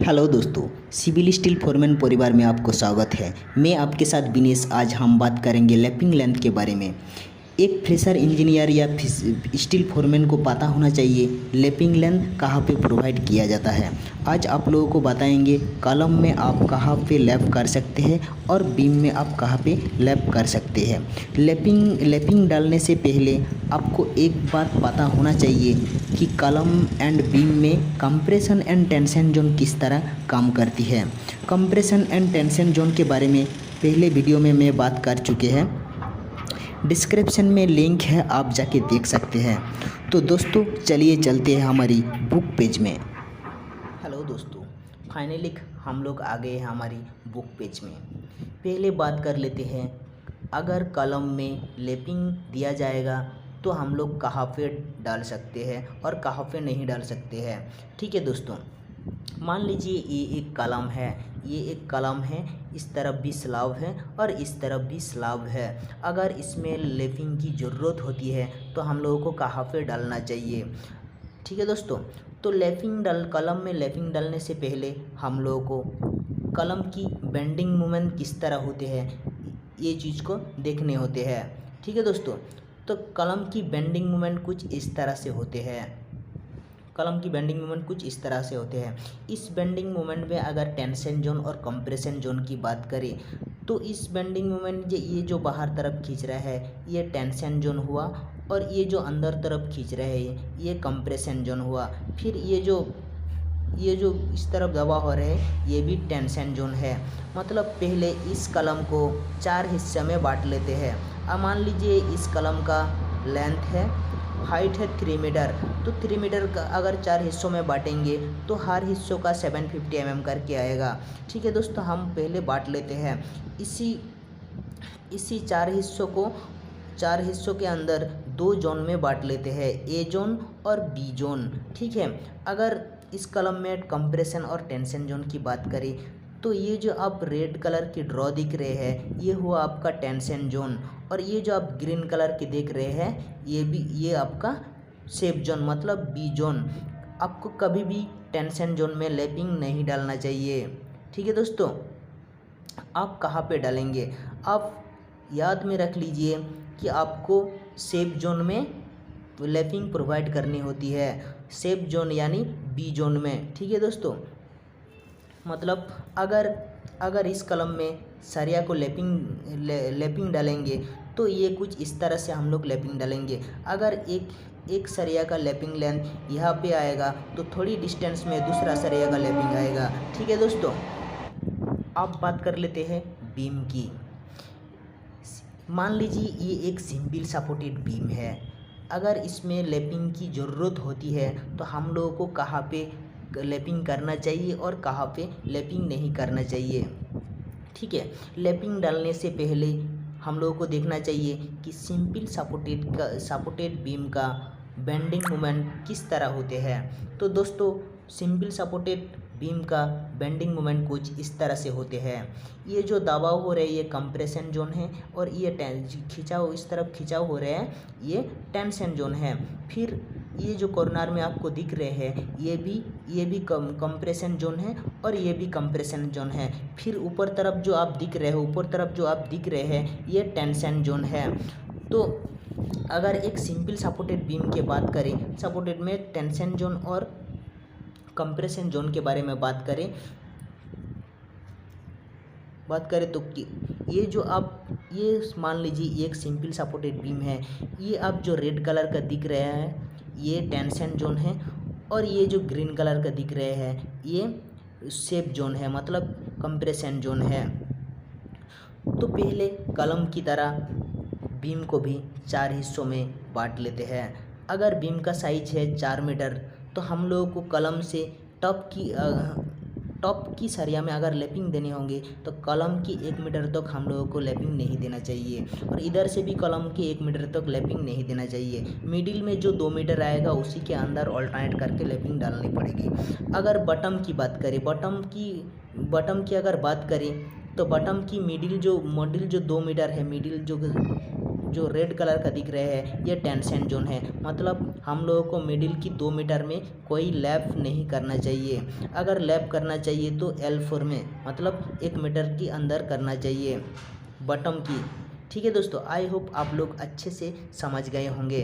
Hello दोस्तों, civil steel foreman परिवार में आपको स्वागत है। मैं आपके साथ विनेश। आज हम बात करेंगे लैपिंग लेंथ के बारे में। एक फ्रेशर इंजीनियर या स्टील फोरमैन को पता होना चाहिए लैपिंग लेंथ कहाँ पे प्रोवाइड किया जाता है। आज आप लोगों को बताएंगे कॉलम में आप कहाँ पे लैप कर सकते हैं और बीम में आप कहाँ पे लैप कर सकते हैं। लैपिंग डालने से पहले आपको एक बात पता होना चाहिए कि कॉलम एंड बीम में कंप्रेशन एंड टेंशन जोन किस तरह काम करती है। कंप्रेशन एंड टेंशन जोन के बारे में पहले वीडियो में मैं बात कर चुके हैं, डिस्क्रिप्शन में लिंक है, आप जाके देख सकते हैं। तो दोस्तों चलिए चलते हैं हमारी बुक पेज में। हेलो दोस्तों, फाइनली हम लोग आ गए हैं हमारी बुक पेज में। पहले बात कर लेते हैं, अगर कॉलम में लैपिंग दिया जाएगा तो हम लोग कहाँ पे डाल सकते हैं और कहाँ पे नहीं डाल सकते हैं। ठीक है दोस्तों, मान लीजिए ये एक कॉलम है, ये एक कॉलम है, इस तरफ भी स्लैब है और इस तरफ भी स्लैब है। अगर इसमें लैपिंग की ज़रूरत होती है तो हम लोगों को कहाँ पे डालना चाहिए। ठीक है दोस्तों, तो कॉलम में लैपिंग डालने से पहले हम लोगों को कॉलम की बेंडिंग मोमेंट किस तरह होते हैं ये चीज़ को देखने होते हैं। ठीक है दोस्तों, तो कॉलम की बेंडिंग मोमेंट कुछ इस तरह से होते हैं। कॉलम की बेंडिंग मोमेंट कुछ इस तरह से होते हैं। इस बेंडिंग मोमेंट में अगर टेंशन जोन और कंप्रेशन जोन की बात करें तो इस बेंडिंग मोमेंट ये जो बाहर तरफ खींच रहा है ये टेंशन जोन हुआ और ये जो अंदर तरफ खींच रहा है ये कंप्रेशन जोन हुआ। फिर ये जो इस तरफ दबा हो रहा है ये भी टेंशन जोन है। मतलब पहले इस कॉलम को 4 हिस्से में बांट लेते हैं। अब मान लीजिए इस कॉलम का लेंथ है, हाइट है 3 मीटर, तो 3 मीटर का अगर 4 हिस्सों में बांटेंगे तो हर हिस्सों का 750 mm करके आएगा। ठीक है दोस्तों, हम पहले बांट लेते हैं इसी 4 हिस्सों के अंदर 2 जोन में बांट लेते हैं, ए जोन और बी जोन। ठीक है, अगर इस कॉलम में कंप्रेशन और टेंशन जोन की बात करें तो ये जो आप रेड कलर की ड्रॉ दिख रहे हैं ये हुआ आपका टेंशन जोन, और ये जो आप ग्रीन कलर की देख रहे हैं ये आपका सेफ जोन मतलब बी जोन। आपको कभी भी टेंशन जोन में लैपिंग नहीं डालना चाहिए। ठीक है दोस्तों, आप कहाँ पे डालेंगे, आप याद में रख लीजिए कि आपको सेफ जोन में लैपिंग प्रोवाइड करनी होती है, सेफ जोन यानी बी जोन में। ठीक है दोस्तों, मतलब अगर इस कॉलम में सरिया को लैपिंग डालेंगे तो ये कुछ इस तरह से हम लोग लैपिंग डालेंगे। अगर एक सरिया का लैपिंग लेंथ यहाँ पे आएगा तो थोड़ी डिस्टेंस में दूसरा सरिया का लैपिंग आएगा। ठीक है दोस्तों, अब बात कर लेते हैं बीम की। मान लीजिए ये एक सिंपल सपोर्टेड बीम है, अगर इसमें लैपिंग की ज़रूरत होती है तो हम लोगों को कहाँ पे लैपिंग करना चाहिए और कहाँ पे लैपिंग नहीं करना चाहिए। ठीक है, लैपिंग डालने से पहले हम लोगों को देखना चाहिए कि सिंपल सपोर्टेड बीम का बेंडिंग मोमेंट किस तरह होते हैं। तो दोस्तों सिंपल सपोर्टेड बीम का बेंडिंग मोमेंट कुछ इस तरह से होते हैं। ये जो दबाव हो रहे हैं ये कंप्रेशन जोन है और ये खिंचाव इस तरफ खिंचाव हो रहे हैं ये टेंशन जोन है। फिर ये जो कॉर्नर में आपको दिख रहे हैं ये भी कंप्रेशन जोन है और ये भी कंप्रेशन जोन है। फिर ऊपर तरफ जो आप दिख रहे हैं ये टेंशन जोन है। तो अगर एक सिंपल सपोर्टेड बीम की बात करें, सपोर्टेड में टेंशन जोन और कंप्रेशन जोन के बारे में बात करें तो ये मान लीजिए एक सिंपल सपोर्टेड बीम है, ये आप जो रेड कलर का दिख रहा है ये टेंशन जोन है और ये जो ग्रीन कलर का दिख रहे हैं ये सेफ जोन है मतलब कंप्रेशन जोन है। तो पहले कॉलम की तरह बीम को भी 4 हिस्सों में बांट लेते हैं। अगर बीम का साइज है 4 मीटर तो हम लोगों को कॉलम से टॉप की सरिया में अगर लैपिंग देने होंगे तो कॉलम की 1 मीटर तक हम लोगों को लैपिंग नहीं देना चाहिए और इधर से भी कॉलम की 1 मीटर तक लैपिंग नहीं देना चाहिए। मिडिल में जो 2 मीटर आएगा उसी के अंदर ऑल्टरनेट करके लैपिंग डालनी पड़ेगी। अगर बटम की बात करें तो बटम की मिडिल जो 2 मीटर है, मिडिल जो जो रेड कलर का दिख रहे हैं ये टेंशन जोन है, मतलब हम लोगों को मिडिल की 2 मीटर में कोई लैप नहीं करना चाहिए। अगर लैप करना चाहिए तो L4 में, मतलब 1 मीटर की अंदर करना चाहिए बॉटम की। ठीक है दोस्तों, आई होप आप लोग अच्छे से समझ गए होंगे।